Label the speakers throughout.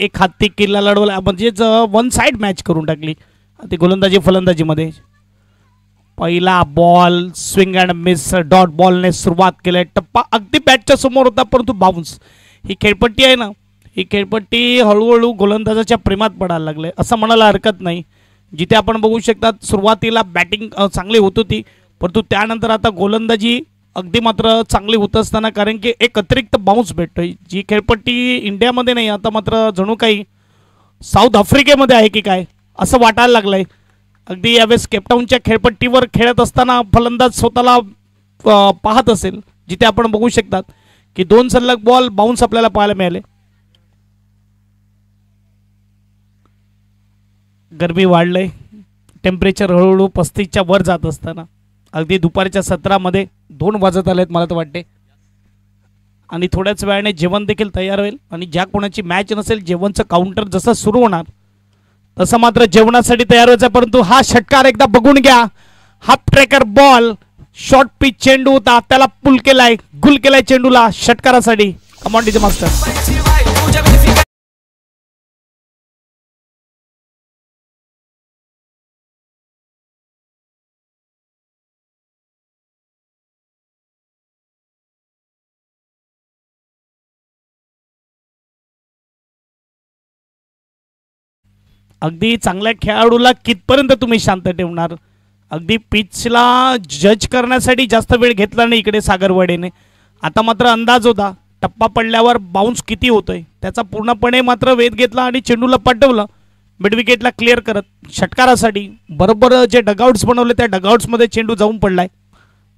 Speaker 1: एक हाती किल्ला लढवला, म्हणजेच वन साइड मॅच करून टाकली ती गोलंदाजी फलंदाजीमध्ये. पहिला ball swing and miss dot बॉलने सुरुवात केली. टप्पा अगदी बॅटच्या समोर होता परंतु बाउन्स. ही खेळपट्टी आहे ना, ही खेळपट्टी हळूहळू गोलंदाजाच्या प्रेमात पडायला लागले असं म्हणायला हरकत नाही. जिथे आपण बघू शकता सुरुवातीला बॅटिंग चांगली होत होती परंतु त्यानंतर आता गोलंदाजी अगदी मात्र चांगली होत असताना कारण की एक अतिरिक्त बाउन्स भेटतोय. जी खेळपट्टी इंडियामध्ये नाही आता मात्र जणू काही साऊथ आफ्रिकेमध्ये आहे की काय असं वाटायला लागलंय. अगदी यावेळेस केपटाऊनच्या खेळपट्टीवर खेळत असताना फलंदाज स्वतःला पाहत असेल. जिथे आपण बघू शकतात की 2 सलग बॉल बाउन्स आपल्याला पाहायला मिळाले. गरमी वाढलंय, टेम्परेचर हळूहळू 35च्या वर जात असताना अगदी दुपारच्या सत्रामध्ये 2 वाजत आलेत मला तर वाटते. आणि थोड्याच वेळाने जेवण देखील तयार होईल आणि ज्या कोणाची मॅच नसेल जेवणचं काउंटर जसं सुरू होणार तसं मात्र जेवणासाठी तयार व्हायचं. परंतु हा षटकार एकदा बघून घ्या. Half tracker ball short pitch चेंडू होता त्याला पुल केलाय, गुल केलाय चेंडूला षटकारासाठी. Come on DJ master. अगदी चांगल्या खेळाडूला कितपर्यंत तुम्ही शांत ठेवणार. अगदी पिचला जज करण्यासाठी जास्त वेळ घेतला नाही इकडे सागर वडेने. आता मात्र अंदाज होता टप्पा पडल्यावर बाउन्स किती होतोय त्याचा पूर्णपणे मात्र वेध घेतला आणि चेंडूला पाठवलं मिड विकेटला क्लिअर करत षटकारासाठी. बरोबर जे डगआउट्स बनवले त्या डगआउट्समध्ये चेंडू जाऊन पडलाय.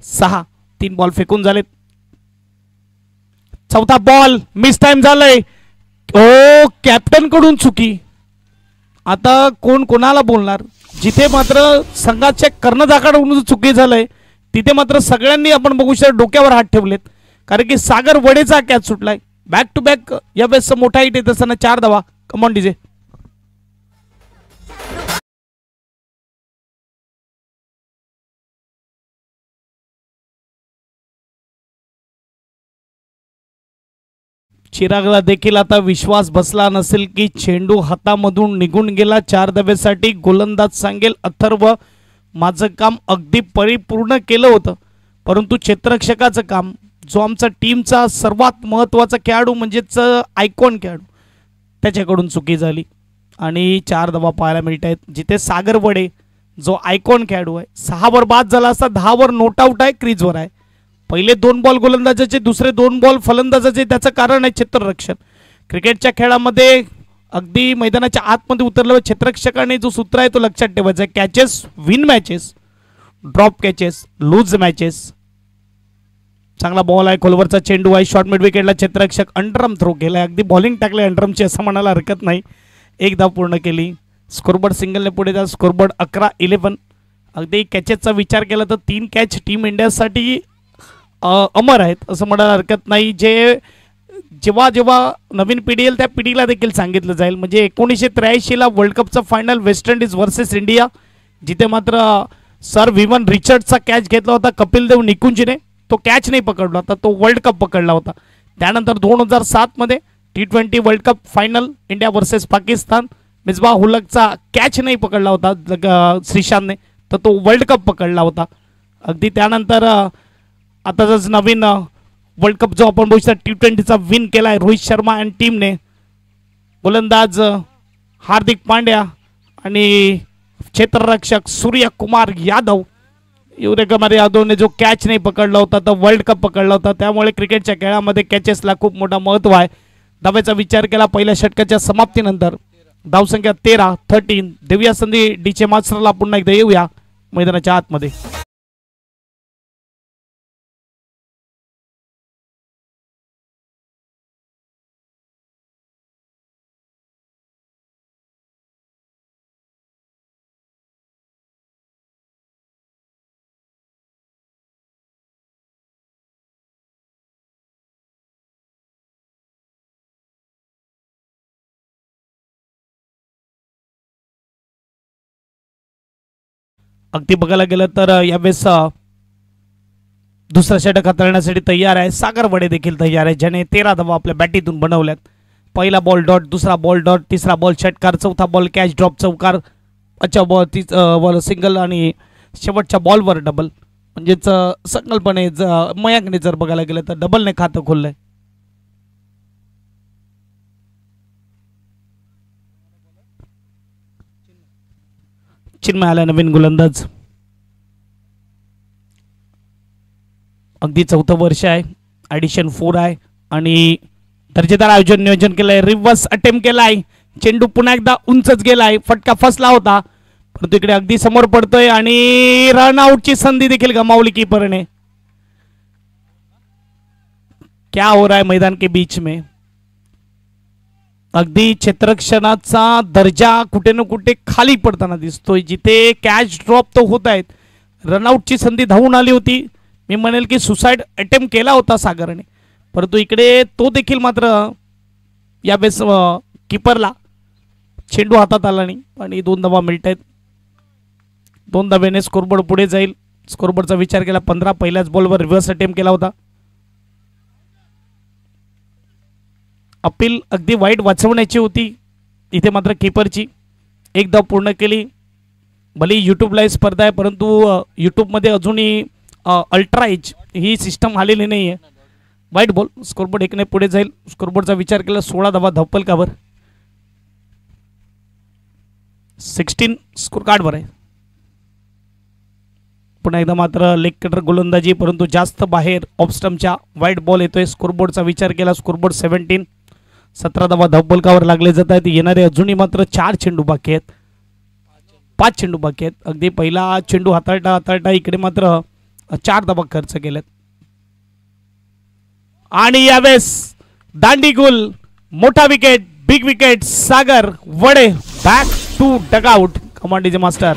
Speaker 1: 6 3 बॉल फेकून झालेत. चौथा बॉल मिस टाइम झालंय. ओ कॅप्टन कडून चुकी. आता कोण कोणाला बोलणार. जिथे मात्र संघाच्या कर्णधाराकडून चुकी झालंय तिथे मात्र सगळ्यांनी आपण बघू शकतो डोक्यावर हात ठेवलेत कारण की सागर वडेचा कॅच सुटलाय. बॅक टू बॅक यावेळेस मोठा हिट येत असताना 4 धावा. कम ऑन डीजे. चिरागला देखील आता विश्वास बसला नसेल की चेंडू हातामधून निघून गेला. 4 धावेसाठी गोलंदाज सांगेल अथर्व माझं काम अगदी परिपूर्ण केलं होतं परंतु क्षेत्ररक्षकाचं काम जो आमचा टीमचा सर्वात महत्त्वाचा खेळाडू म्हणजेच आयकॉन खेळाडू त्याच्याकडून चुकी झाली आणि 4 धावा पाहायला मिळत आहेत. जिथे सागर वडे जो आयकॉन खेळाडू आहे 6 वर बाद झाला असता 10 वर नोट आउट आहे, क्रीजवर आहे. पहिले 2 बॉल गोलंदाजाचे दुसरे 2 बॉल फलंदाजाचे. त्याचं कारण आहे क्षेत्ररक्षण. क्रिकेटच्या खेळामध्ये अगदी मैदानाच्या आतमध्ये उतरल्यावर क्षेत्ररक्षकाने जो सूत्र आहे तो लक्षात ठेवायचा. Catches win matches, drop catches lose matches. चांगला बॉल आहे, खोलवरचा चेंडू आहे, शॉर्ट मिड विकेटला क्षेत्ररक्षक अंडरम थ्रो केलाय. अगदी बॉलिंग टाकले अंडरमची असं म्हणायला हरकत नाही. 1 धाव पूर्ण केली. स्कोरबोर्ड सिंगलने पुढे जा. स्कोरबोर्ड 11-11. अगदी कॅचेसचा विचार केला तर 3 कॅच टीम इंडियासाठी अमर आहेत असं म्हणायला हरकत नाही. जेव्हा जेव्हा नवीन पिढी येईल त्या पिढीला देखील सांगितलं जाईल. म्हणजे 1983ला वर्ल्ड कपचा final West Indies versus India जिथे मात्र सर व्हिवन रिचर्डचा कॅच घेतला होता कपिल देव निकुंजने. तो कॅच नाही पकडला होता, तो वर्ल्ड कप पकडला होता. त्यानंतर 2007मध्ये T20 world cup final India versus Pakistan Misbah हुलकचा कॅच नाही पकडला होता श्रीशांतने तर तो वर्ल्ड कप पकडला होता. अगदी त्यानंतर आता जर नवीन वर्ल्ड कप जो आपण बघू T20चा विन केला आहे रोहित शर्मा अँड टीमने. गोलंदाज हार्दिक पांड्या आणि क्षेत्ररक्षक सूर्यकुमार यादव. सूर्यकुमार यादवने जो कॅच नाही पकडला होता तर वर्ल्ड कप पकडला होता. त्यामुळे क्रिकेटच्या खेळामध्ये कॅचेसला खूप मोठा महत्त्व आहे. धावेचा विचार केला पहिल्या षटकाच्या समाप्तीनंतर. धावसंख्या 13 देऊया संधी डीचे मास्टरला. पुन्हा एकदा येऊया मैदानाच्या आतमध्ये. अगदी बघायला गेलं तर यावेळेस दुसरा षटक हाताळण्यासाठी तयार आहे सागर वडे देखील तयार आहे ज्याने 13 धावा आपल्या बॅटीतून बनवल्यात. पहिला बॉल डॉट, दुसरा बॉल डॉट, तिसरा बॉल षटकार, चौथा बॉल कॅच ड्रॉप चौकार, अच्छा बॉल सिंगल आणि शेवटच्या बॉलवर डबल. म्हणजेच संकल्पने मयांकने जर बघायला गेलं तर डबलने खातं खोललंय. चिन्मय आला नवीन गोलंदाज. अगदी 4थं वर्ष आहे, ॲडिशन 4 आहे आणि दर्जेदार आयोजन नियोजन केलंय. रिव्हर्स अटेम्प्ट केलाय, चेंडू पुन्हा एकदा उंचच गेलाय, फटका फसला होता परंतु इकडे अगदी समोर पडतोय आणि रनआउटची संधी देखील गमावली कीपरने. क्या हो रहा है मैदान के बीच में. अगदी क्षेत्ररक्षणाचा दर्जा कुठे ना कुठे खाली पडताना दिसतोय. जिथे कॅच ड्रॉप तो होत आहेत, रनआउटची संधी धावून आली होती. मी म्हणेल की सुसाइड अटेम्प्ट केला होता सागरने, परंतु इकडे तो देखील मात्र यावेळेस कीपरला चेंडू हातात आला नाही आणि 2 धावा मिळत आहेत. 2 धावेने स्कोरबोर्ड पुढे जाईल. स्कोरबोर्डचा विचार केला 15. पहिल्याच बॉलवर रिव्हर्स अटेम्प्ट केला होता. अपील अगदी वाईट वाचवण्याची होती, इथे मात्र कीपरची 1 धाव पूर्ण केली. भले यूट्यूबला ही स्पर्धा आहे परंतु यूट्यूबमध्ये अजूनही अल्ट्रा एज ही सिस्टम आलेली नाही आहे. वाईट बॉल, स्कोरबोर्ड 1ने पुढे जाईल. स्कोरबोर्डचा विचार केला 16 धावा धावपलकावर, 16 स्कोर कार्डवर आहे. पुन्हा एकदा मात्र लेग कटर गोलंदाजी परंतु जास्त बाहेर ऑफ स्टंपच्या. वाईट बॉल येतोय. स्कोरबोर्डचा विचार केला स्कोरबोर्ड 17, 17 धावा धावपलकावर लागले जात आहेत. येणारे अजूनही मात्र 4 चेंडू बाकी आहेत, 5 चेंडू बाकी आहेत. अगदी पहिला चेंडू हाताळता इकडे मात्र 4 धावा खर्च केलेत आणि यावेळेस दांडीगुल, मोठा wicket, big wicket. Sagar Wade back to dugout. Command is master.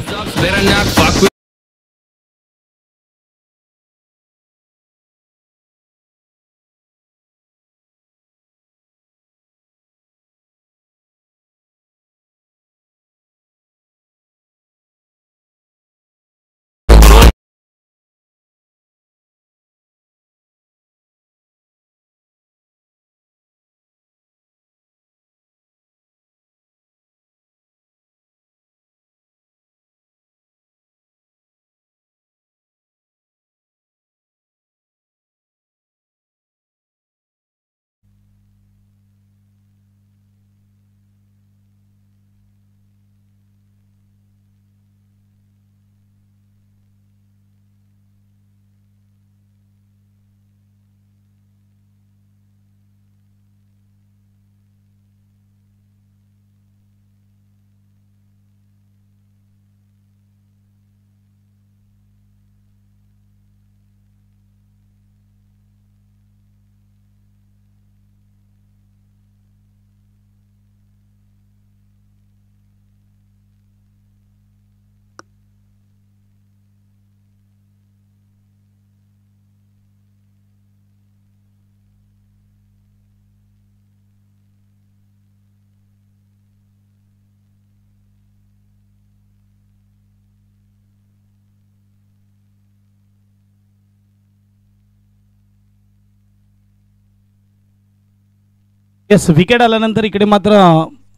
Speaker 1: Yes, wicket आल्यानंतर इकडे मात्र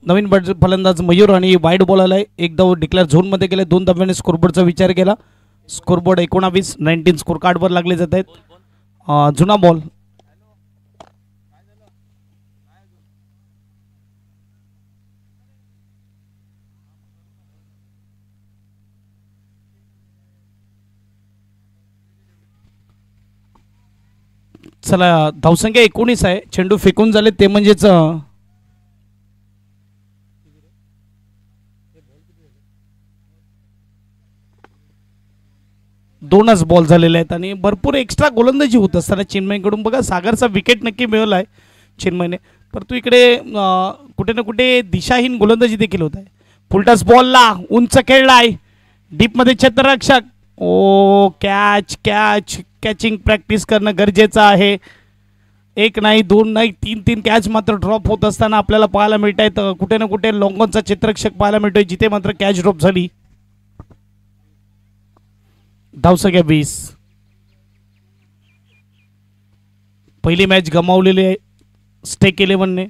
Speaker 1: नवीन फलंदाज मयूर आणि वाईड बॉल आलाय. 1 धाव डिक्लेअर झोनमध्ये गेले. 2 धाव्याने स्कोरबोर्डचा विचार केला. स्कोरबोर्ड 19 स्कोर कार्डवर लागले जात आहेत. जुना बॉल. चला, धावसंख्या 19 आहे. चेंडू फेकून झाले ते म्हणजेच 2च बॉल झालेले आहेत आणि भरपूर एक्स्ट्रा गोलंदाजी होत असताना चिन्मयकडून बघा सागरचा विकेट नक्की मिळवला आहे चिन्मयने, परंतु इकडे कुठे ना कुठे दिशाहीन गोलंदाजी देखील होत आहे. फुलटस बॉलला उंच खेळलाय, डीपमध्ये क्षेत्ररक्षक. ओ कॅच कॅच कॅचिंग प्रॅक्टिस करणं गरजेचं आहे. 1 नाही 2 नाही 3 कॅच मात्र ड्रॉप होत असताना आपल्याला पाहायला मिळत आहेत. कुठे ना कुठे लॉंगॉनचा क्षेत्ररक्षक पाहायला मिळतोय जिथे मात्र कॅच ड्रॉप झाली. धावसंख्या 20. पहिली मॅच गमावलेली आहे स्टेक 11ने.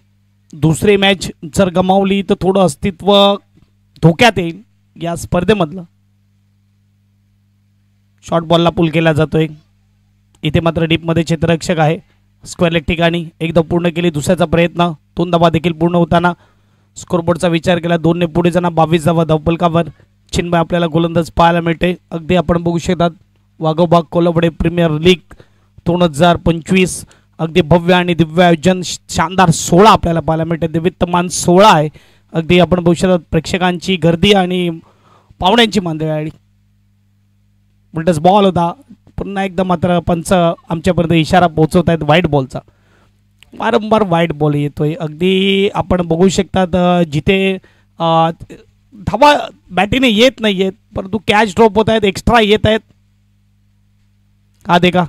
Speaker 1: दुसरी मॅच जर गमावली तर थोडं अस्तित्व धोक्यात येईल या स्पर्धेमधलं. शॉर्ट बॉलला पुल केला जातोय. इथे मात्र डीपमध्ये क्षेत्ररक्षक आहे. स्क्वेअर लेग ठिकाणी एकदा पूर्ण केली, दुसऱ्याचा प्रयत्न, 2 धावा देखील पूर्ण होताना. स्कोरबोर्डचा विचार केला 2 ने पुढे जाणार, 22 धावा धावफलकावर. चिन्मय आपल्याला गोलंदाज पाहायला मिळते. अगदी आपण बघू शकतात वाघोबाग कोलवडे प्रीमियर लीग 2025 अगदी भव्य आणि दिव्य आयोजन, शानदार 16 आपल्याला पाहायला मिळते. दिव्यमान 16 आहे. अगदी आपण बघू शकतात प्रेक्षकांची गर्दी आणि पाहुण्यांची मंडळी आली. उलटच बॉल होता. पुन्हा एकदा मात्र पंच आमच्यापर्यंत इशारा पोहोचवत आहेत व्हाईट बॉलचा. वारंवार व्हाईट बॉल येतोय. अगदी आपण बघू शकतात जिथे धावा बॅटीने येत नाही आहेत परंतु कॅच ड्रॉप होत आहेत, एक्स्ट्रा येत आहेत. का दे का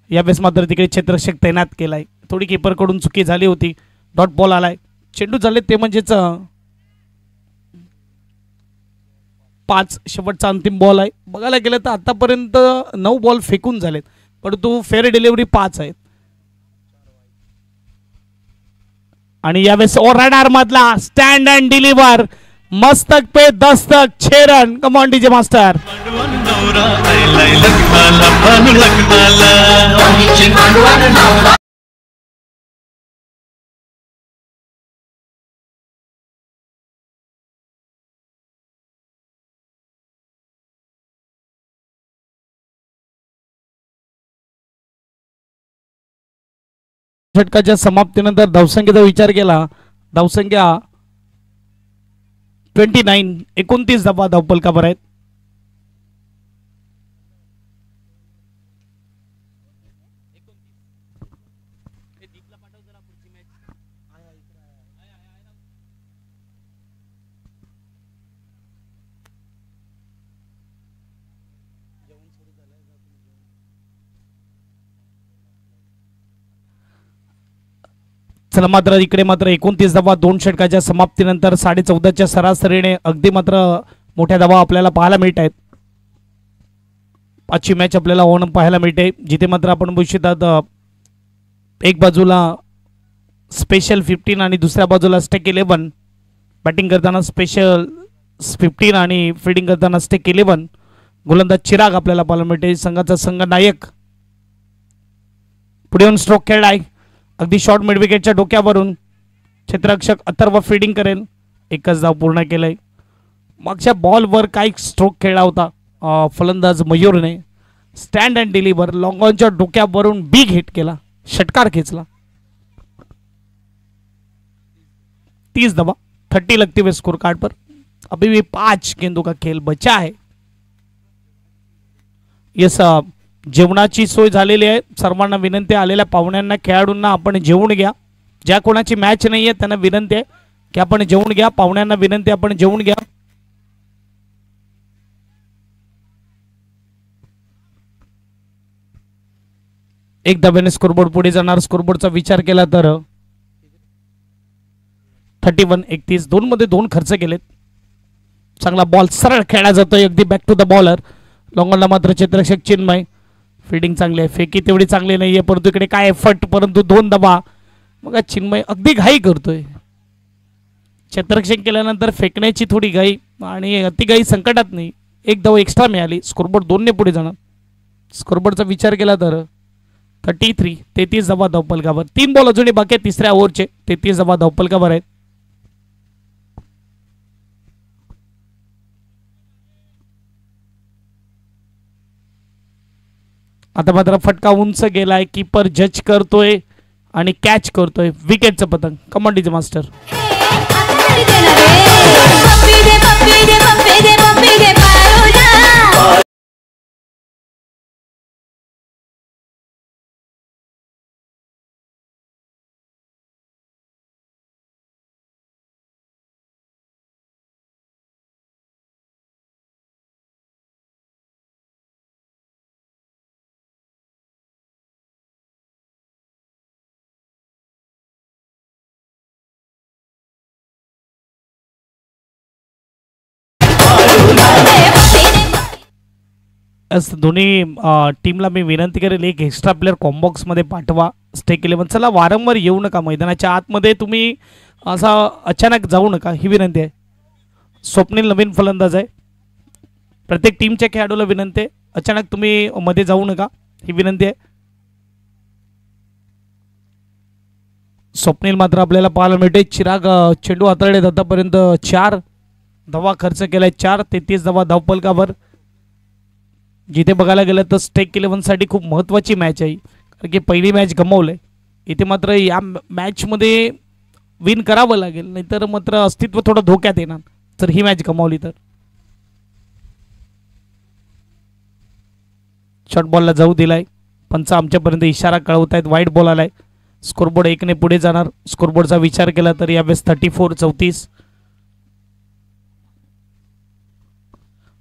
Speaker 1: यावेळेस मात्र तिकडे क्षेत्ररक्षक तैनात केलाय. थोडी कीपरकडून चुकी झाली होती. डॉट बॉल आलाय. चेंडू झाले ते म्हणजेच 5 शेवटचा अंतिम बॉल आहे. बघायला गेलं तर आतापर्यंत 9 बॉल फेकून झालेत परंतु फेअर डिलिव्हरी 5 आहेत. आणि यावेळेस ओरणार मधला स्टँड अँड डिलिव्हर, मस्तक पे दस्तक, 6 run. Come on DJ master. षटकाच्या समाप्तीनंतर धावसंख्येचा विचार केला, धावसंख्या 29, 29 धावा धावफलकावर आहेत. चला मात्र इकडे मात्र 29 धावा 2 षटकाच्या समाप्तीनंतर 14.5च्या सरासरीने अगदी मात्र मोठ्या धावा आपल्याला पाहायला मिळत आहेत. 5वी मॅच आपल्याला होणं पाहायला मिळते जिथे मात्र आपण बघू शकतात एक बाजूला स्पेशल 15 आणि दुसऱ्या बाजूला स्टेक 11. बॅटिंग करताना स्पेशल 15 आणि फिल्डिंग करताना स्टेक 11. गोलंदाज चिराग आपल्याला पाहायला मिळते, संघाचा संघ नायक. पुढे येऊन स्ट्रोक खेळलाय. अगदी शॉर्ट मिड विकेटच्या डोक्यावरून क्षेत्ररक्षक अथर्व फील्डिंग करेल. एकच धाव पूर्ण केलंय. मागच्या बॉलवर काही स्ट्रोक खेळला होता फलंदाज मयूरने. स्टँड अँड डिलिव्हर, लॉंग ऑनच्या डोक्यावरून बिग हिट केला, षटकार खेचला. 30 धावा 30 लगती हुए स्कोर कार्ड पर. अभी भी 5 गेंदों का खेल बचा है. यस, जेवणाची सोय झालेली आहे. सर्वांना विनंती, आलेल्या पाहुण्यांना खेळाडूंना आपण जेवून घ्या. ज्या कोणाची मॅच नाही आहे त्यांना विनंती आहे की आपण जेवून घ्या. पाहुण्यांना विनंती आपण जेवून घ्या. एक धाब्याने स्कोरबोर्ड पुढे जाणार. स्कोरबोर्डचा विचार केला तर 31, 31 2 मध्ये 2 खर्च केलेत. चांगला बॉल सरळ खेळला जातोय अगदी बॅक टू द बॉलर. लॉंगॉनला मात्र क्षेत्ररक्षक चिन्मय. फील्डिंग चांगली आहे, फेकी तेवढी चांगली नाहीये परंतु इकडे काय एफर्ट, परंतु 2 धावा. मग चिन्मय अगदी घाई करतोय. क्षेत्ररक्षण केल्यानंतर फेकण्याची थोडी घाई आणि अति घाई संकटात नाही. एक धाव एक्स्ट्रा मिळाली. स्कोरबोर्ड 2 ने पुढे जाणार. स्कोरबोर्डचा विचार केला तर 33, 33 धावा धावफलकावर. 3 बॉल अजूनही बाकी आहेत तिसऱ्या ओव्हरचे. 33 धावा धावफलकावर आहेत. आता मात्र फटका उंच गेलाय. कीपर जज करतोय आणि कॅच करतोय. विकेटचं पतंग. Come on DJ master. अस दोन्ही टीमला मी विनंती करेल एक एक्स्ट्रा प्लेअर कॉम्बॉक्समध्ये पाठवा स्टेक 11. चला वारंवार येऊ नका मैदानाच्या आतमध्ये, तुम्ही असा अचानक जाऊ नका ही विनंती आहे. स्वप्नील नवीन फलंदाज आहे. प्रत्येक टीमच्या खेळाडूला विनंती आहे अचानक तुम्ही मध्ये जाऊ नका ही विनंती आहे. स्वप्नील मात्र आपल्याला पाहायला मिळते. चिराग चेंडू हाताळलेत आतापर्यंत 4 धावा खर्च केलाय, 4-33 धावा धावपलकावर. जिथे बघायला गेलं तर स्टेक 11 साठी खूप महत्त्वाची मॅच आहे, कारण की पहिली मॅच गमावलंय. इथे मात्र या मॅचमध्ये विन करावं लागेल, नाहीतर मात्र अस्तित्व थोडं धोक्यात येणार जर ही मॅच गमावली तर. शॉर्ट बॉलला जाऊ दिलाय, पंच आमच्यापर्यंत इशारा कळवत आहेत. वाईट बॉल आलाय. स्कोरबोर्ड 1 ने पुढे जाणार. स्कोरबोर्डचा विचार केला तर यावेळेस 34-34.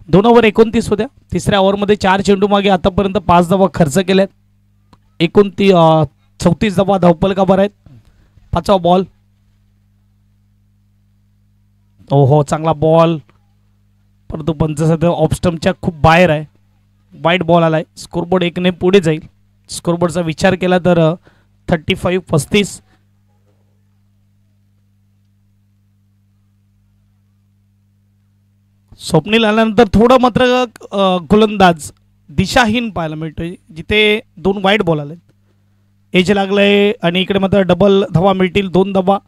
Speaker 1: 2 ओव्हर 29 होत्या. तिसऱ्या ओव्हरमध्ये 4 चेंडू मागे आतापर्यंत 5 धावा खर्च केल्यात. 34 धावा धावपलकावर आहेत. 5वा बॉल. हो चांगला बॉल, परंतु पंच सध्या ऑफ स्टंपच्या खूप बाहेर आहे. वाईट बॉल आलाय. स्कोरबोर्ड 1 ने पुढे जाईल. स्कोरबोर्डचा विचार केला तर 35-35. स्वप्नील आल्यानंतर थोडं मात्र गोलंदाज दिशाहीन पाहायला मिळतोय, जिथे 2 वाईट बॉल आले. एज लागलंय आणि इकडे मात्र डबल धावा मिळतील, 2 धावा.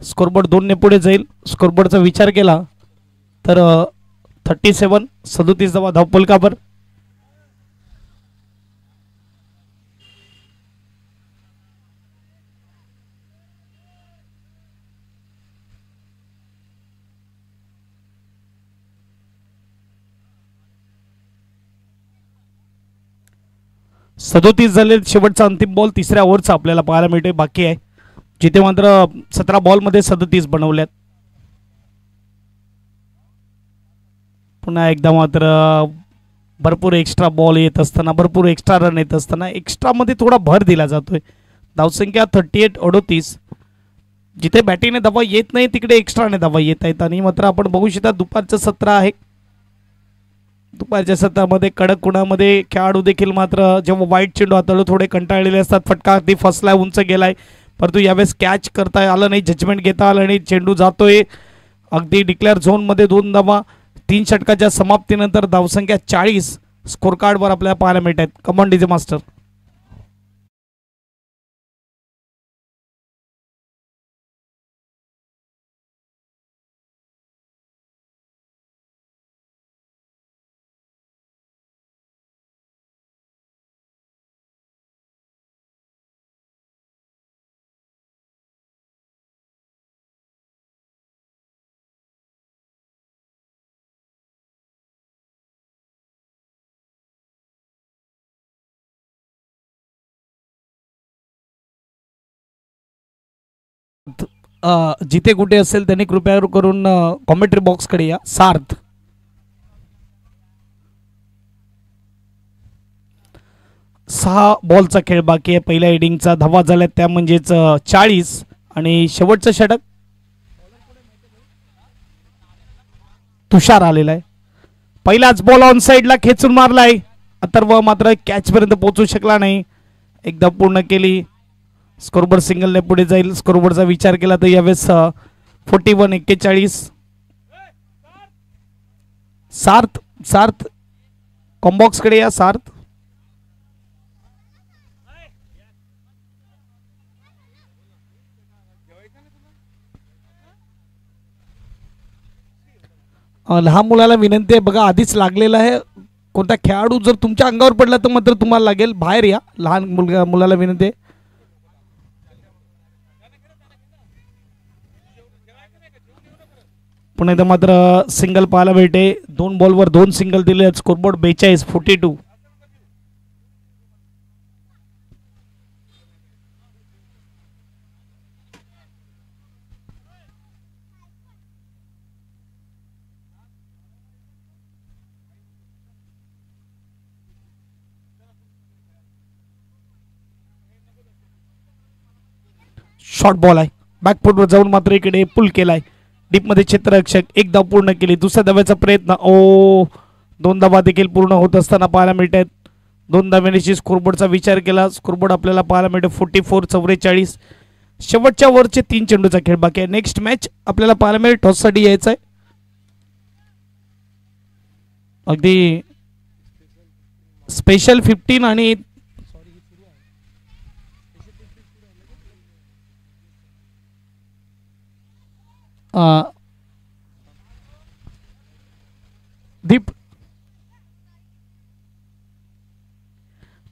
Speaker 1: स्कोरबोर्ड 2 ने पुढे जाईल. स्कोरबोर्डचा विचार केला तर 37 धावा धावपलकावर. झाले. शेवटचा अंतिम बॉल तिसऱ्या ओव्हरचा आपल्याला पाहायला मिळतोय बाकी आहे, जिथे मात्र 17 बॉलमध्ये 37 बनवल्यात. पुन्हा एकदा मात्र भरपूर एक्स्ट्रा बॉल येत असताना, भरपूर एक्स्ट्रा रन येत असताना एक्स्ट्रामध्ये थोडा भर दिला जातोय. धावसंख्या 38-38. जिथे बॅटिंगने धावा येत नाही तिकडे एक्स्ट्राने धावा येत आहेत. आणि मात्र आपण बघू शकता दुपारचं सत्र आहे. दुपारच्या सत्रामध्ये कडक कुणामध्ये खेळाडू देखील मात्र जेव्हा वाईट चेंडू हाताळू थोडे कंटाळलेले असतात. फटका अगदी फसलाय, उंच गेलाय, परंतु यावेळेस कॅच करता आलं नाही, जजमेंट घेता आलं नाही. चेंडू जातोय अगदी डिक्लेअर झोनमध्ये. 2 धावा. 3 षटकाच्या समाप्तीनंतर धावसंख्या 40 स्कोर कार्डवर आपल्याला पाहायला मिळत आहेत. Come on DJ master. जिथे कुठे असेल त्यांनी कृपया करून कॉमेंट्री बॉक्सकडे या. सार्थ 6 बॉलचा खेळ बाकी आहे. पहिल्या इनिंगचा धावा झाल्या त्या म्हणजेच 40 आणि शेवटचं षटक तुषार आलेला आहे. पहिलाच बॉल ऑन साइडला खेचून मारलाय. अथर्व मात्र कॅच पर्यंत पोहोचू शकला नाही. एकदा पूर्ण केली. स्कोरबोर्ड सिंगलने पुढे जाईल. स्कोरबोर्डचा विचार केला तर यावेळेस 41-41. सार्थ कॉम्बॉक्सकडे या. सार्थ लहान मुलाला विनंती आहे बघा, आधीच लागलेला आहे. कोणता खेळाडू जर तुमच्या अंगावर पडला तर मात्र तुम्हाला लागेल. बाहेर या. लहान मुलाला विनंती आहे. पुन्हा एकदा मात्र सिंगल पाहायला भेटे. 2 बॉलवर 2 सिंगल दिले. स्कोरबोर्ड 42-42. शॉर्ट बॉल आहे. बॅकफुटवर जाऊन मात्र इकडे पुल केलाय. डीपमध्ये क्षेत्ररक्षक. 1 धाव पूर्ण केली. दुसऱ्या धाव्याचा प्रयत्न. ओ 2 धावा देखील पूर्ण होत असताना पाहायला मिळत आहेत. 2 धाव्यांनी स्कोरबोर्डचा विचार केला स्कोरबोर्ड आपल्याला पाहायला मिळते 44-44. शेवटच्या वरचे 3 चेंडूचा खेळ बाकी आहे. नेक्स्ट मॅच आपल्याला पाहायला मिळेल टॉससाठी यायचं आहे. अगदी स्पेशल 15 आणि दीप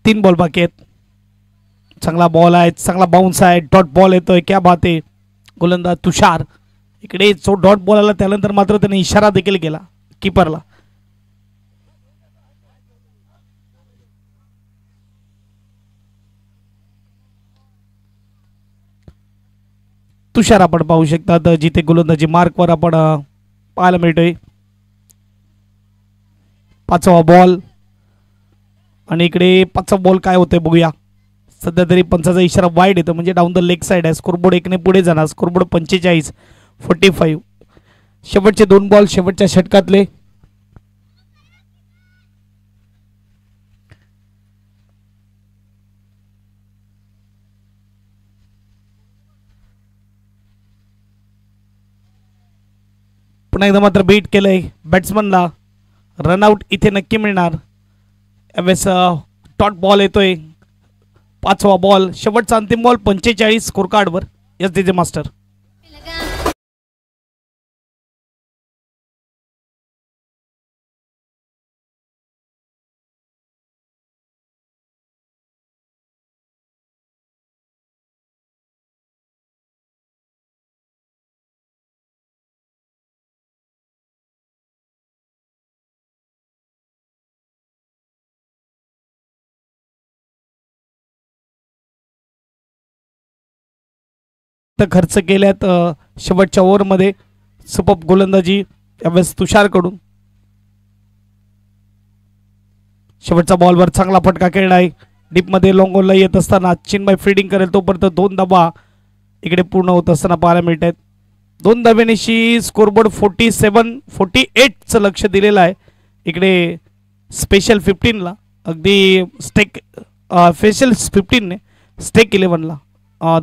Speaker 1: 3 बॉल बाकी आहेत. चांगला बॉल आहे चांगला बाउन्स आहे डॉट बॉल येतोय क्या बात आहे. गोलंदाज तुषार इकडे जो डॉट बॉल आला त्यानंतर मात्र त्याने इशारा देखील केला कीपरला. तुषार आपण पाहू शकता जिथे गोलंदाजी मार्कवर आपण पाहायला मिळतोय. 5वा बॉल आणि इकडे 5वा बॉल काय होतंय बघूया. सध्या तरी पंचाचा इशारा वाईड येतो म्हणजे डाऊन द लेग साइड आहे. स्कोरबोर्ड 1ने पुढे जाणार. स्कोरबोर्ड 45-45. शेवटचे 2 बॉल शेवटच्या षटकातले. पुन्हा एकदा मात्र बीट केलंय बॅट्समनला. रनआउट इथे नक्की मिळणार. यावेळेस डॉट बॉल येतोय. 5वा बॉल शेवटचा अंतिम बॉल 45 स्कोर कार्डवर. Yes DJ master. खर्च केल्यात शेवटच्या ओव्हरमध्ये सुपर गोलंदाजी यावेळेस तुषारकडून. शेवटच्या बॉलवर चांगला फटका खेळला आहे. डीपमध्ये लॉंग ऑनला येत असताना चिन्मय फिल्डिंग करेल तोपर्यंत 2 धावा इकडे पूर्ण होत असताना पाहायला मिळत आहेत. 2 धाव्यांनी स्कोरबोर्ड 47-48चं लक्ष दिलेलं आहे. इकडे स्पेशल 15ला अगदी स्टेक स्पेशल 15ने स्टेक 11ला.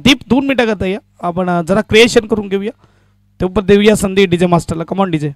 Speaker 1: दीप 2 मिनिटं करता या आपण जरा क्रिएशन करून घेऊया तोपर्यंत देऊया संधी डीजे मास्टरला. Come on DJ.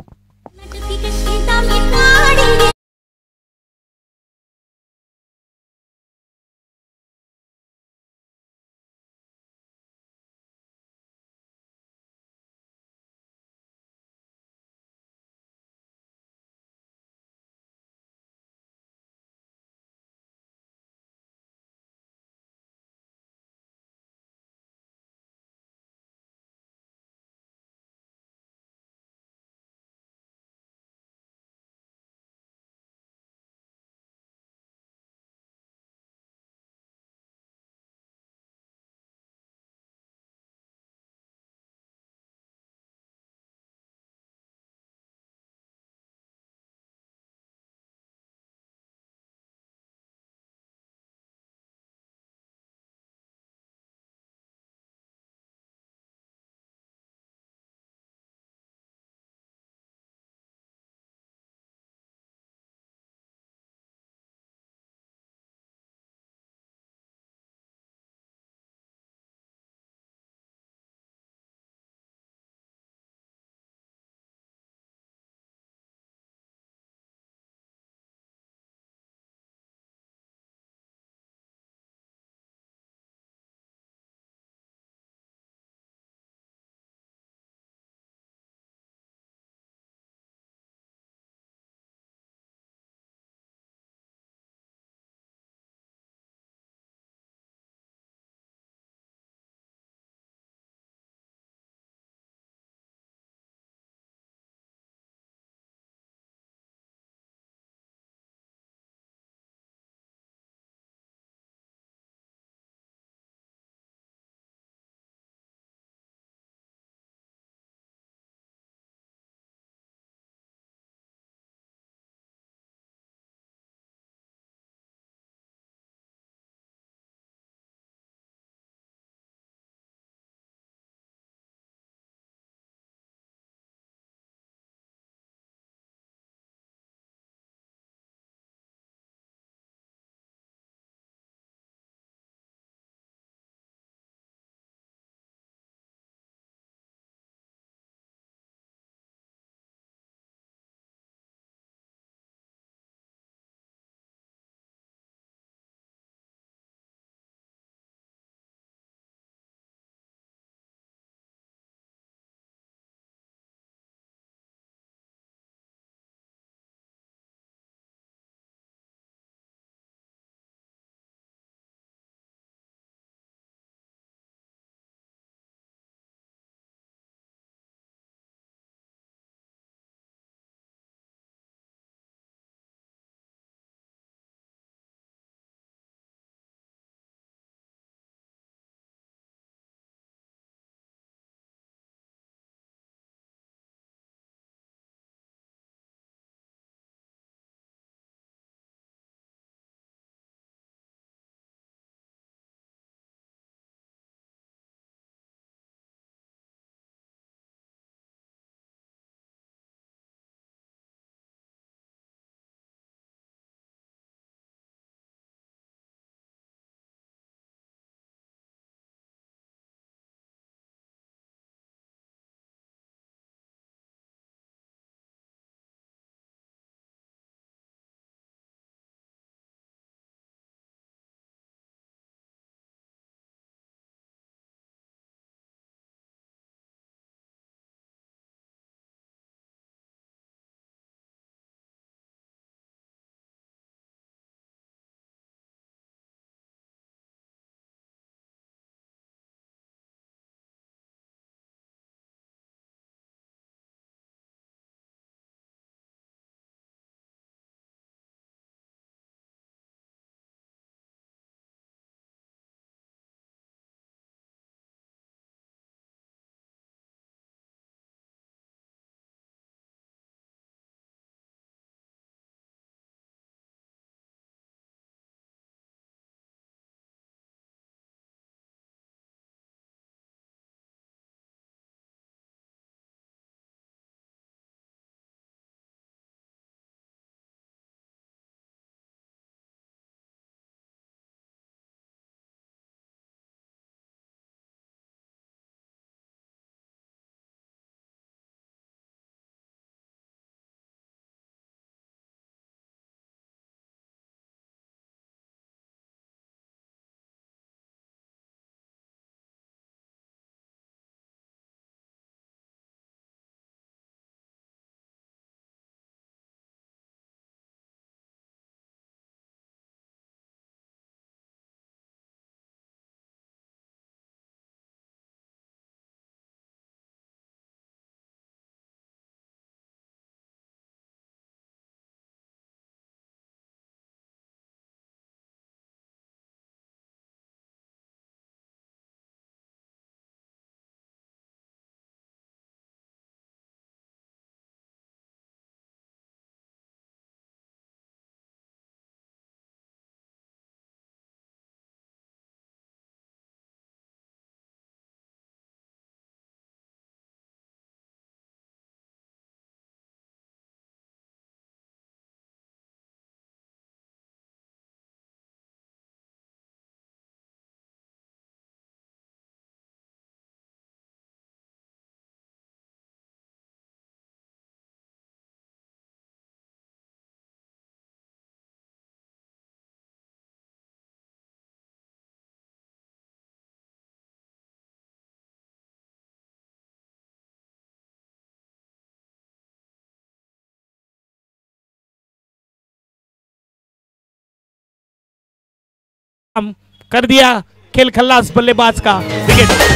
Speaker 1: कर दिया खेल खल्लास बल्लेबाज का विकेट।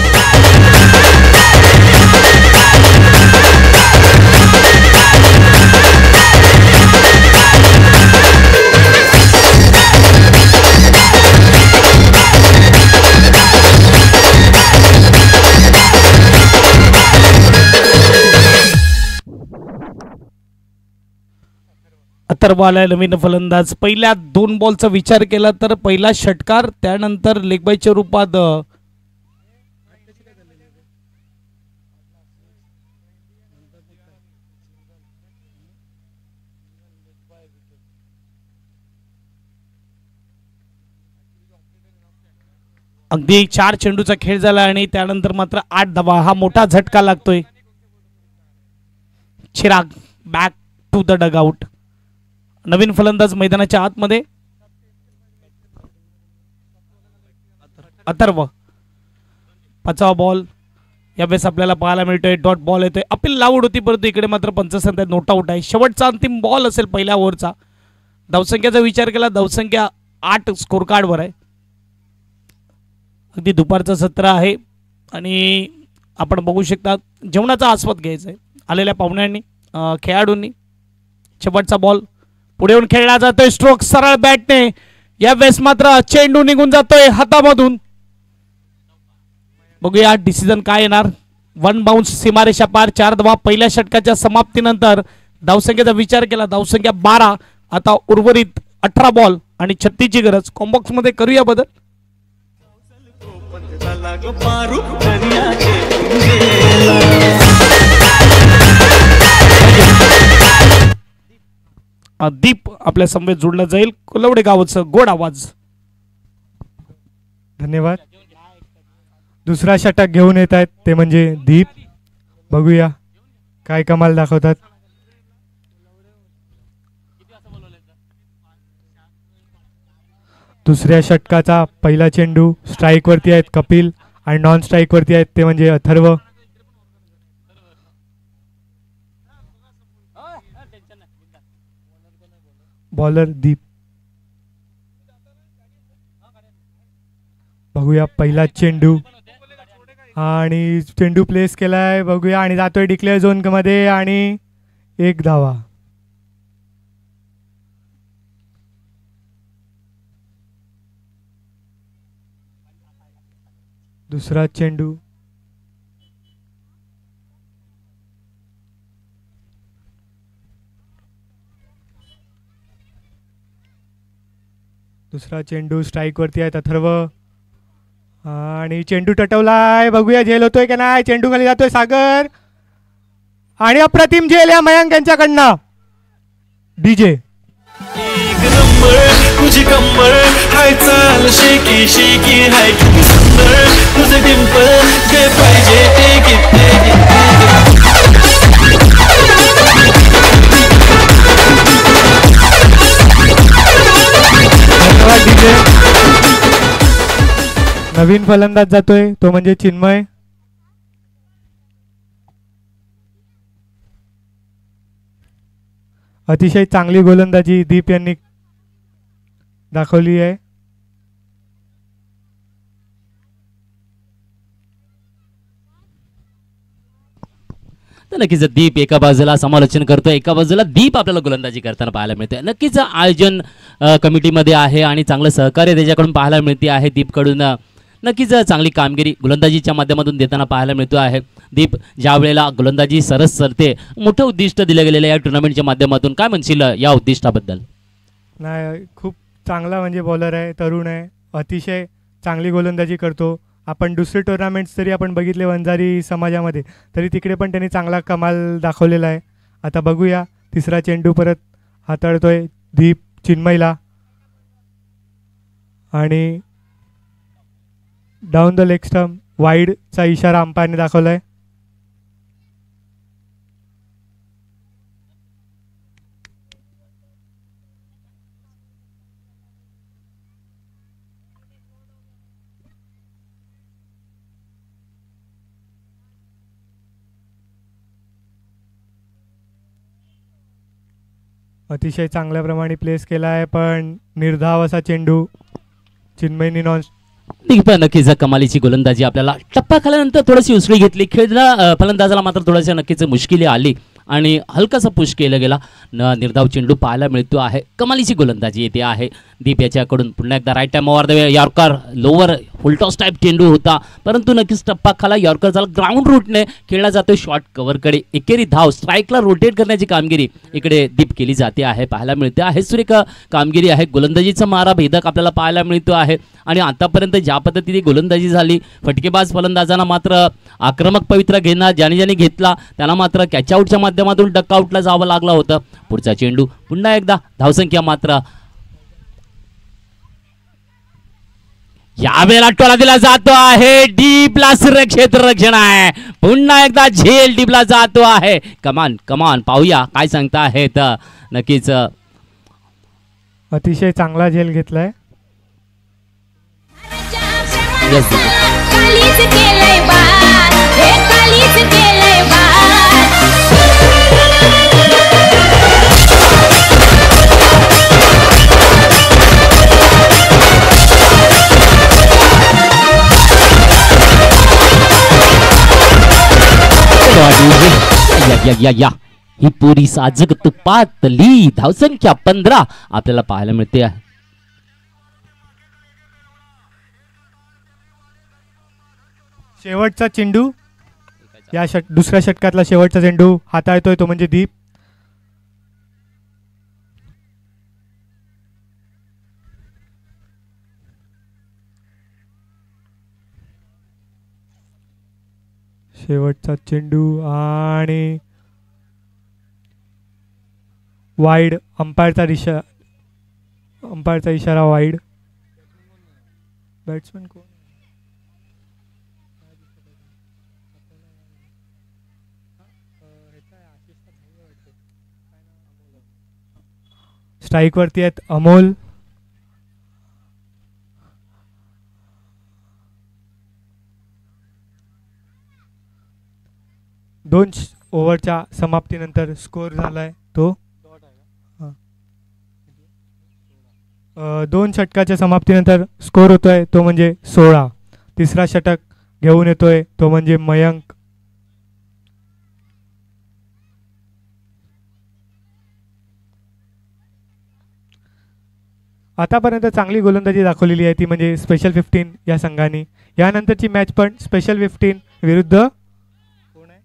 Speaker 1: अथर्व आलाय नवीन फलंदाज। पहिल्या 2 बॉलचा विचार केला तर पहिला षटकार, त्यानंतर लेगबायच्या रूपात अगदी 4 चेंडूचा खेळ झाला आणि त्यानंतर मात्र 8 धावा, हा मोठा झटका लागतोय। Chirag back to the dugout. नवीन फलंदाज मैदानाच्या आतमध्ये अथर्व। 5वा बॉल यावेळेस आपल्याला पाहायला मिळतोय, डॉट बॉल येतोय। अपील लावड होती परंतु इकडे मात्र पंच सांगतायत नोट आउट आहे। शेवटचा अंतिम बॉल असेल पहिल्या ओव्हरचा। धावसंख्येचा विचार केला, धावसंख्या 8 स्कोर कार्डवर आहे। अगदी दुपारचं सत्र आहे आणि आपण बघू शकता जेवणाचा आस्वाद घ्यायचा आहे आलेल्या पाहुण्यांनी, खेळाडूंनी। शेवटचा बॉल पुढे येऊन खेळला जातोय, स्ट्रोक सरळ बॅटने। यावेळेस मात्र चेंडू निघून जातोय हातामधून। बघूया डिसिजन काय येणार। 1 बाउन्स सीमारेषा पार, 4 धावा पहिल्या षटकाच्या समाप्तीनंतर। धावसंख्येचा विचार केला, धावसंख्या 12, आता उर्वरित 18 बॉल आणि 36 ची गरज। कॉम्बॉक्स मध्ये करूया बदल। दीप आपल्या समवेत जोडला जाईल। कोलवडे गावाचं गोड आवाज।
Speaker 2: धन्यवाद। दुसरा षटक घेऊन येत आहेत ते म्हणजे दीप। बघूया काय कमाल दाखवतात। दुसऱ्या षटकाचा पहिला चेंडू स्ट्राइक वरती आहेत कपिल आणि नॉन स्ट्राइक वरती आहेत ते म्हणजे अथर्व। बॉलर दीप। बघूया पहिला चेंडू आणि चेंडू प्लेस केलाय, बघूया आणि जातोय डिक्लेअर झोन मध्ये आणि 1 धावा। दुसरा चेंडू स्ट्राइक वरती आहे अथर्व आणि चेंडू टटवलाय, बघूया झेल होतोय की नाही। चेंडू खाली जातोय सागर आणि अप्रतिम झेल या मयांक यांच्याकडनं। डीजे
Speaker 3: एक नंबर तुझी कंबर हाय, चाल शेकी शेकी हाय, किती सुंदर तुझे डिंपल, जे पाहिजे ते किती।
Speaker 2: नवीन फलंदाज जातोय तो म्हणजे चिन्मय। अतिशय चांगली गोलंदाजी दीप यांनी दाखवली आहे।
Speaker 4: तर नक्कीच दीप एका बाजूला समालोचन करतोय, एका बाजूला दीप आपल्याला गोलंदाजी करताना पाहायला मिळते। नक्कीच आयोजन कमिटीमध्ये आहे आणि चांगलं सहकार्य त्याच्याकडून पाहायला मिळते आहे दीपकडून। नक्कीच चांगली कामगिरी गोलंदाजीच्या माध्यमातून देताना पाहायला मिळतो आहे। दीप ज्या वेळेला गोलंदाजी सरस सरते, मोठं उद्दिष्ट दिलं गेलेलं या टुर्नामेंटच्या माध्यमातून, काय म्हणशील या उद्दिष्टाबद्दल?
Speaker 2: नाही, खूप चांगला म्हणजे बॉलर आहे, तरुण आहे, अतिशय चांगली गोलंदाजी करतो। आपण दुसरे टुर्नामेंट्स तरी आपण बघितले वंजारी समाजामध्ये, तरी तिकडे पण त्यांनी चांगला कमाल दाखवलेला आहे। आता बघूया तिसरा चेंडू परत हाताळतोय दीप चिन्मयला आणि डाऊन द लेग स्टंप वाईडचा इशारा अंपायरने दाखवलाय। अतिशय चांगल्या प्रमाणे प्लेस केला आहे, पण निर्धाव असा चेंडू चिन्मयनी नॉन
Speaker 4: नक्कीच कमालीची गोलंदाजी आपल्याला टप्पा खाल्यानंतर थोडीशी उसळी घेतली. खेळला फलंदाजाला मात्र थोड्याशा नक्कीच मुश्किली आली आणि हलकासा पुश केला गेला. निर्धाव चेंडू पाहायला मिळतो आहे. कमालीची गोलंदाजी येते आहे दीप याच्याकडून. पुन्हा एकदा right time over the way yorker lower full toss type चेंडू होता, परंतु नक्कीच टप्पा खाला. यॉर्कर झाला ग्राउंड रूटने खेळला जातो शॉर्ट कव्हरकडे. एकेरी धाव स्ट्राईकला रोटेट करण्याची कामगिरी इकडे दीप केली जाते आहे, पाहायला मिळते आहे. सुरेख कामगिरी आहे. गोलंदाजीचा मारा भेदक आपल्याला पाहायला मिळतो आहे आणि आतापर्यंत ज्या पद्धतीने गोलंदाजी झाली, फटकेबाज फलंदाजांना मात्र आक्रमक पवित्रा घेणार ज्याने घेतला त्याला मात्र कॅचआउटच्या माध्यमातून डकआउटला जावं लागलं होतं. पुढचा चेंडू पुन्हा एकदा धावसंख्या मात्र यावेळेला टोला दिला जातो आहे. डीपला क्षेत्ररक्षण आहे. पुन्हा एकदा झेल डीपला जातो आहे. कमान कमान पाहूया काय सांगता आहेत. नक्कीच
Speaker 2: अतिशय चांगला झेल घेतलाय.
Speaker 4: या ही पुरी साजक तुपातली धावसंख्या 15 आपल्याला पाहायला मिळते आहे.
Speaker 2: शेवटचा चेंडू या दुसऱ्या षटकातला शेवटचा चेंडू हाताळतोय तो म्हणजे दीप. शेवटचा चेंडू आणि वाईड. अंपायरचा इशारा वाईड. बॅट्समन कोण? स्ट्राईक वरती आहेत अमोल. दोन ओव्हरच्या समाप्तीनंतर स्कोर झालाय तो 2 षटकाच्या समाप्तीनंतर स्कोर होतोय तो म्हणजे 16. तिसरा षटक घेऊन येतोय तो म्हणजे मयंक. आतापर्यंत चांगली गोलंदाजी दाखवलेली आहे ती म्हणजे स्पेशल 15 या संघाने. यानंतरची मॅच पण स्पेशल 15 विरुद्ध कोण आहे?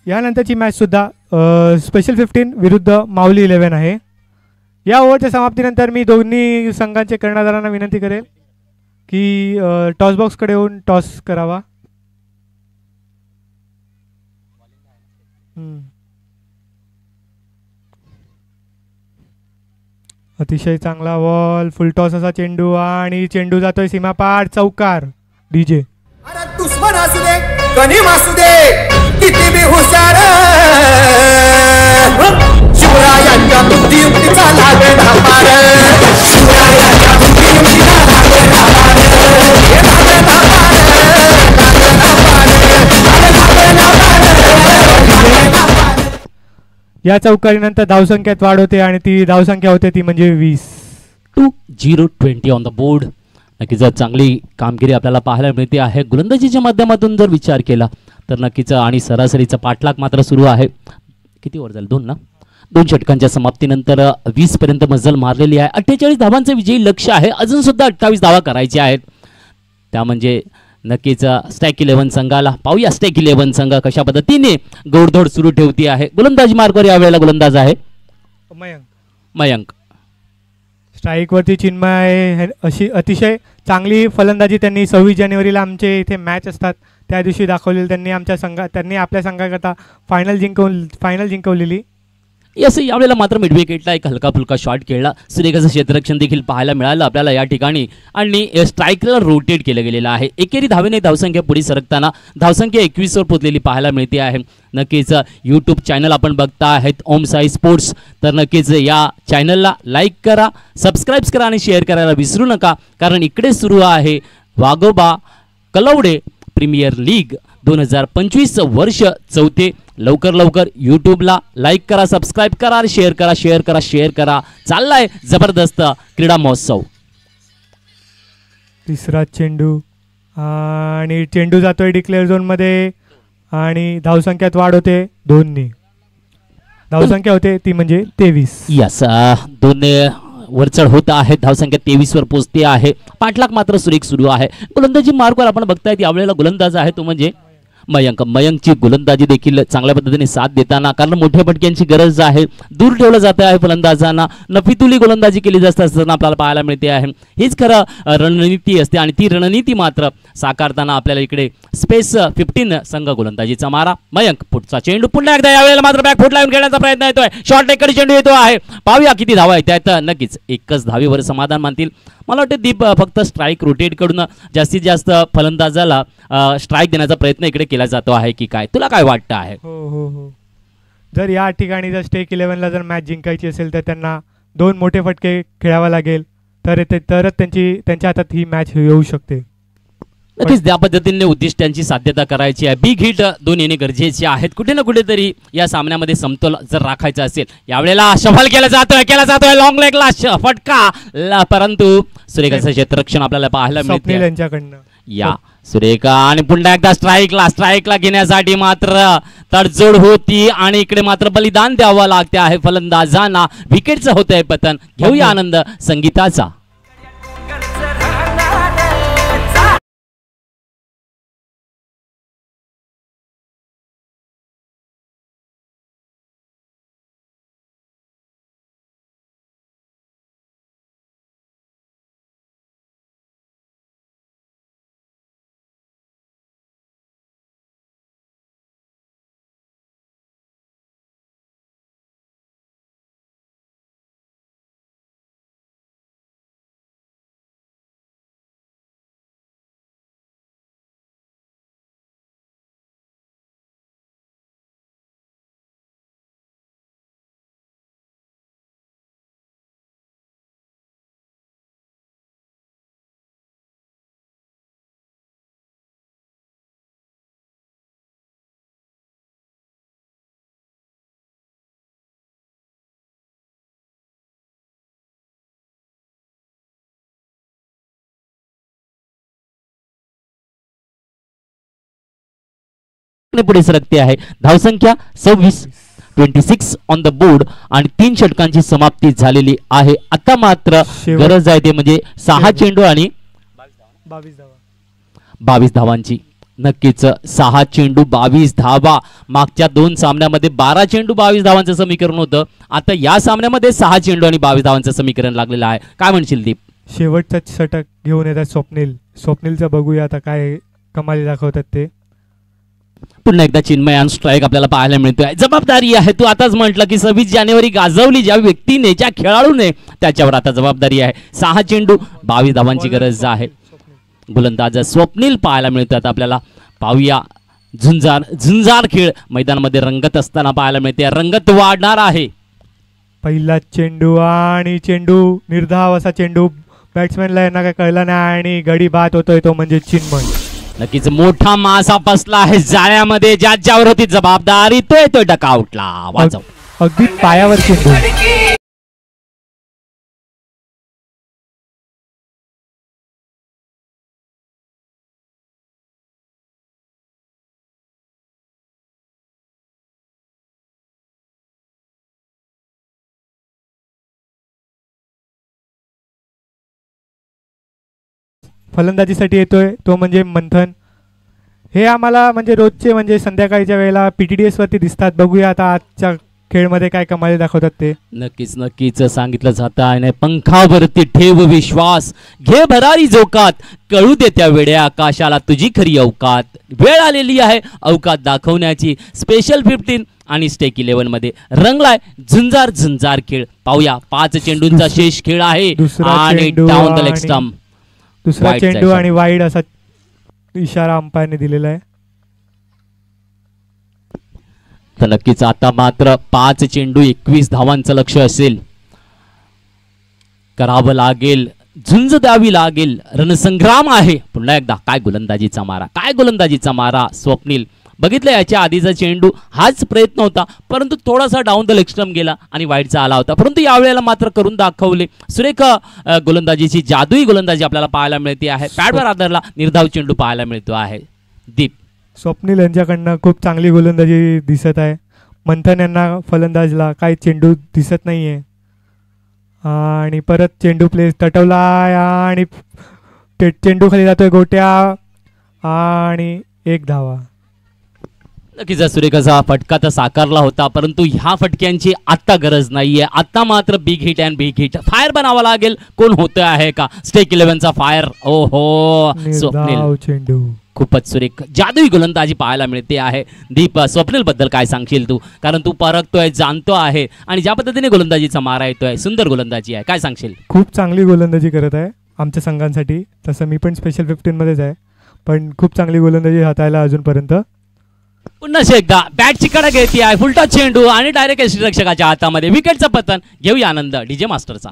Speaker 2: यानंतरची मॅच सुद्धा स्पेशल 15 विरुद्ध माऊली 11 आहे. या ओव्हरच्या समाप्तीनंतर मी दोन्ही संघांचे कर्णधारांना विनंती करेल की टॉस बॉक्सकडे येऊन टॉस करावा. अतिशय चांगला बॉल. फुल टॉस असा चेंडू आणि चेंडू जातोय सीमापार. चौकार. डीजे
Speaker 5: अरे दुश्मन असू दे गनीम असू दे किती बी हुशार शिवरायांच्या बुद्धियुक्तीचा लागे धापार. शिवरायांच्या बुद्धियुक्तीचा लागे धापार.
Speaker 2: या चौकारीनंतर धावसंख्येत वाढ होते आणि ती धावसंख्या होते ती म्हणजे 20.
Speaker 4: 20 ऑन द बोर्ड. नक्कीच चांगली कामगिरी आपल्याला पाहायला मिळते आहे गोलंदाजीच्या माध्यमातून. जर विचार केला तर नक्कीच आणि सरासरीचा पाठलाग मात्र सुरू आहे. किती ओव्हर झाले? 2 ना. 2 षटकांच्या समाप्तीनंतर 20 पर्यंत मजल मारलेली आहे. 48 धावांचे विजयी लक्ष्य आहे. अजून सुद्धा 28 धावा करायच्या आहेत. त्या म्हणजे नक्कीच स्टॅक 11 संघाला. पाहूया स्टॅक 11 संघ कशा पद्धतीने गोडधोड सुरू ठेवती आहे. गोलंदाजी मार्गावर यावेळेला गोलंदाज आहे मयंक.
Speaker 2: स्ट्राईक वरती चिन्मय. अशी अतिशय चांगली फलंदाजी त्यांनी 26 जानेवारीला आमचे इथे मॅच असतात त्या दिवशी दाखवलेली. त्यांनी आपल्या संघाकरता फायनल जिंकवलेली.
Speaker 4: यावेळेला मात्र मिड विकेटला एक हलका फुलका शॉट खेळला. सुरेखाचं क्षेत्ररक्षण देखील पाहायला मिळालं आपल्याला या ठिकाणी आणि स्ट्राईकला रोटेट केलं गेलेलं आहे. एकेरी धावेने धावसंख्या पुढे सरकताना धावसंख्या 21 वर पोहोचलेली पाहायला मिळते आहे. नक्कीच यूट्यूब चॅनल आपण बघता आहेत ओम साई स्पोर्ट्स, तर नक्कीच या चॅनलला लाईक करा, सबस्क्राईब करा आणि शेअर करायला विसरू नका, कारण इकडे सुरू आहे वाघोबा कलवडे प्रीमियर लीग. 2025 वर्ष चौथे. लवकर लवकर यूट्यूबला लाईक करा, सबस्क्राईब करा, शेअर करा, शेअर करा, शेअर करा. चाललाय जबरदस्त क्रीडा महोत्सव.
Speaker 2: तिसरा चेंडू आणि चेंडू जातोय डिक्लेअर झोन मध्ये आणि धावसंख्यात वाढ होते 2 धावसंख्या होते ती म्हणजे 23.
Speaker 4: यस, 2 वरचढ होत आहे. धावसंख्या 23 वर पोहोचते आहे. पाठलाग मात्र सुरेख सुरू आहे. गोलंदाजी मार्गवर आपण बघतायत यावेळेला गोलंदाज आहे तो म्हणजे मयंकची गोलंदाजी देखील चांगल्या पद्धतीने साथ देताना, कारण मोठ्या फटक्यांची गरज आहे. दूर ठेवलं जात आहे फलंदाजांना. नफीतुली गोलंदाजी केली जात असताना आपल्याला पाहायला मिळते आहे. हीच खरं रणनीती असते आणि ती रणनीती मात्र साकारताना आपल्याला इकडे स्पेस 15 संघ गोलंदाजीचा मारा. मयंक पुढचा चेंडू पुन्हा एकदा यावेळेला मात्र बॅक फुट लावून खेळण्याचा प्रयत्न येतोय. शॉर्ट कडे चेंडू येतो आहे. पाहूया किती धावा येत आहेत. नक्कीच एकच धावेवर समाधान मानतील. मला वाटतं दीप फक्त स्ट्राईक रोटेट कडून जास्तीत जास्त फलंदाजाला स्ट्राईक देण्याचा प्रयत्न इकडे केला जातो आहे की काय, तुला काय वाटतं आहे?
Speaker 2: हो. जर या ठिकाणी जर स्टेक 11ला जर मॅच जिंकायची असेल तर त्यांना 2 मोठे फटके खेळावा लागेल, तरच त्यांच्या हातात ही मॅच येऊ शकते.
Speaker 4: नक्कीच त्या पद्धतीने उद्दिष्टांची साध्यता करायची आहे. बिग हिट 2 येणे गरजेचे आहेत. कुठे ना कुठेतरी या सामन्यामध्ये समतोल जर राखायचा असेल. यावेळेला शफल केला जातोय लॉंग लेगला फटका, परंतु सुरेख असं क्षेत्ररक्षण आपल्याला पाहायला मिळते
Speaker 2: त्यांच्याकडनं.
Speaker 4: या सुरेखा आणि पुन्हा एकदा स्ट्राईकला घेण्यासाठी मात्र तडजोड होती आणि इकडे मात्र बलिदान द्यावं लागते आहे फलंदाजांना. विकेटचं होतंय पतन. घेऊया आनंद संगीताचा. पुढे सरकते आहे. धावसंख्या 26 ऑन द बोर्ड आणि 3 षटकांची समाप्ती झालेली आहे. आता मात्र गरज आहे ते म्हणजे 6 चेंडू आणि 22 धावांची. नक्कीच 6 चेंडू 22 धावा. मागच्या 2 सामन्यामध्ये 12 चेंडू 22 धावांचं समीकरण होतं. आता या सामन्यामध्ये 6 चेंडू आणि 22 धावांचं समीकरण लागलेलं आहे. काय म्हणशील दीप?
Speaker 2: शेवटचा षटक घेऊन येतात स्वप्नीलचं. बघूया आता काय कमाली दाखवतात ते.
Speaker 4: पुन्हा एकदा चिन्मय ऑन स्ट्राईक आपल्याला पाहायला मिळतोय. जबाबदारी आहे. तू आताच म्हटलं की 26 जानेवारी गाजवली ज्या व्यक्तीने, ज्या खेळाडूने, त्याच्यावर आता जबाबदारी आहे. 6 चेंडू 22 धावांची गरज आहे. गोलंदाज स्वप्नील पाहायला मिळतो. आता आपल्याला पाहूया झुंजार खेळ मैदानामध्ये रंगत असताना पाहायला मिळते. रंगत वाढणार आहे.
Speaker 2: पहिला चेंडू आणि निर्धाव असा चेंडू बॅट्समॅनला यांना काय कळला नाही आणि गडी बाद होतोय तो म्हणजे चिन्मय.
Speaker 4: नक्कीच मोठा मासा फसला आहे जाळ्यामध्ये. ज्याच्यावर होती जबाबदारी तो येतोय डकाउटला. वाजव.
Speaker 2: अगदी पायावर चेंडू. फलंदाजीसाठी येतोय तो म्हणजे मंथन. हे आम्हाला म्हणजे रोजचे म्हणजे संध्याकाळच्या वेळेला PTDS वरती दिसतात. बघूया आता आजच्या खेळमध्ये काय कमाली दाखवतात ते.
Speaker 4: नक्कीच सांगितलं जातं आहे. पंखावरती ठेव विश्वास, घे भरारी जोकात, कळू दे त्या वेड्या आकाशाला तुझी खरी अवकात. वेळ आलेली आहे अवकात दाखवण्याची. स्पेशल 15 आणि स्टेक 11 मध्ये रंगलाय झुंजार खेळ. पाहूया 5 चेंडूंचा शेष खेळ आहे आणि डाऊन द लेग स्टंप.
Speaker 2: दुसरा चेंडू आणि वाईड असा इशारा अंपायरने दिलेला आहे.
Speaker 4: तर नक्कीच आता मात्र 5 चेंडू 21 धावांचं लक्ष असेल. करावं लागेल झुंज द्यावी लागेल, रणसंग्राम आहे. पुन्हा एकदा काय गोलंदाजीचा मारा, काय गोलंदाजीचा मारा. स्वप्नील बघितलं याच्या आधीचा चेंडू हाच प्रयत्न होता, परंतु थोडासा डाऊन द लेग स्टंप गेला आणि वाईटचा आला होता. परंतु यावेळेला मात्र करून दाखवले. सुरेख गोलंदाजीची, जादुई गोलंदाजी आपल्याला पाहायला मिळते आहे. पॅडवर आधारला निर्धाव चेंडू पाहायला मिळतो आहे. दीप
Speaker 2: स्वप्नील यांच्याकडनं खूप चांगली गोलंदाजी दिसत आहे. मंथन यांना फलंदाजला काय चेंडू दिसत नाही आहे. आणि परत चेंडू प्लेस तटवला आणि चेंडू खाली जातोय गोट्या आणि 1 धावा.
Speaker 4: नक्कीच सुरेख असा फटका तर साकारला होता, परंतु ह्या फटक्यांची आत्ता गरज नाहीये. आत्ता मात्र big hit and big hit. Fire बनावा लागेल. कोण होतं आहे का स्टेक 11चा फायर. ओहो स्वप्नील
Speaker 2: चेंडू
Speaker 4: खूपच सुरेख जादुई गोलंदाजी पाहायला मिळते आहे. दीप स्वप्नील बद्दल काय सांगशील तू, कारण तू परखतोय, जाणतो आहे आणि ज्या पद्धतीने गोलंदाजीचा मारा येतोय, सुंदर गोलंदाजी आहे. काय सांगशील?
Speaker 2: खूप चांगली गोलंदाजी करत आहे आमच्या संघांसाठी. तसं मी पण स्पेशल 15 मध्येच आहे, पण खूप चांगली गोलंदाजी हाताळला अजूनपर्यंत.
Speaker 4: पुन्हा एकदा बॅटची कडक घेते आहे. फुलटा चेंडू आणि डायरेक्ट यष्टीरक्षकाच्या हातामध्ये. विकेटचं पतन. घेऊया आनंद डीजे मास्टरचा.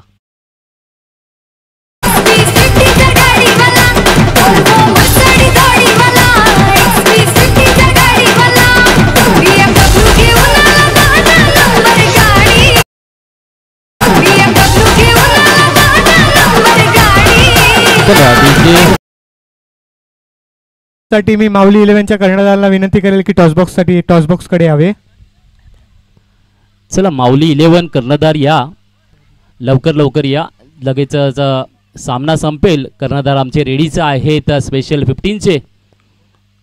Speaker 2: साठी मी माऊली 11च्या कर्णधाराला विनंती करेल की टॉसबॉक्स कडे यावे.
Speaker 4: चला माऊली 11 कर्णधार या, लवकर या. लगेच सामना संपेल. कर्णधार आमचे रेडीच आहेत स्पेशल 15चे.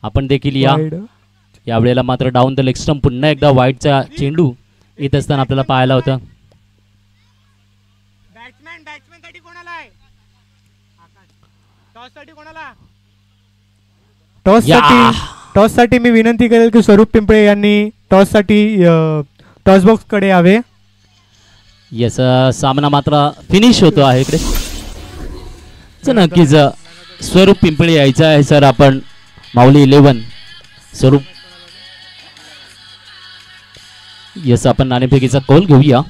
Speaker 4: आपण देखील या. यावेळेला मात्र डाऊन द लेग स्टंप पुन्हा एकदा वाईटचा चेंडू येत असताना आपल्याला पाहायला होतं.
Speaker 2: टॉस साठी मी विनंती करेल की स्वरूप पिंपळे यांनी टॉसबॉक्स कडे यावे.
Speaker 4: येस सामना मात्र फिनिश होतो आहे इकडे. नक्कीच स्वरूप पिंपळे यायचं आहे सर. आपण माऊली 11 स्वरूप. येस आपण नाणेफेकीचा कौल घेऊया.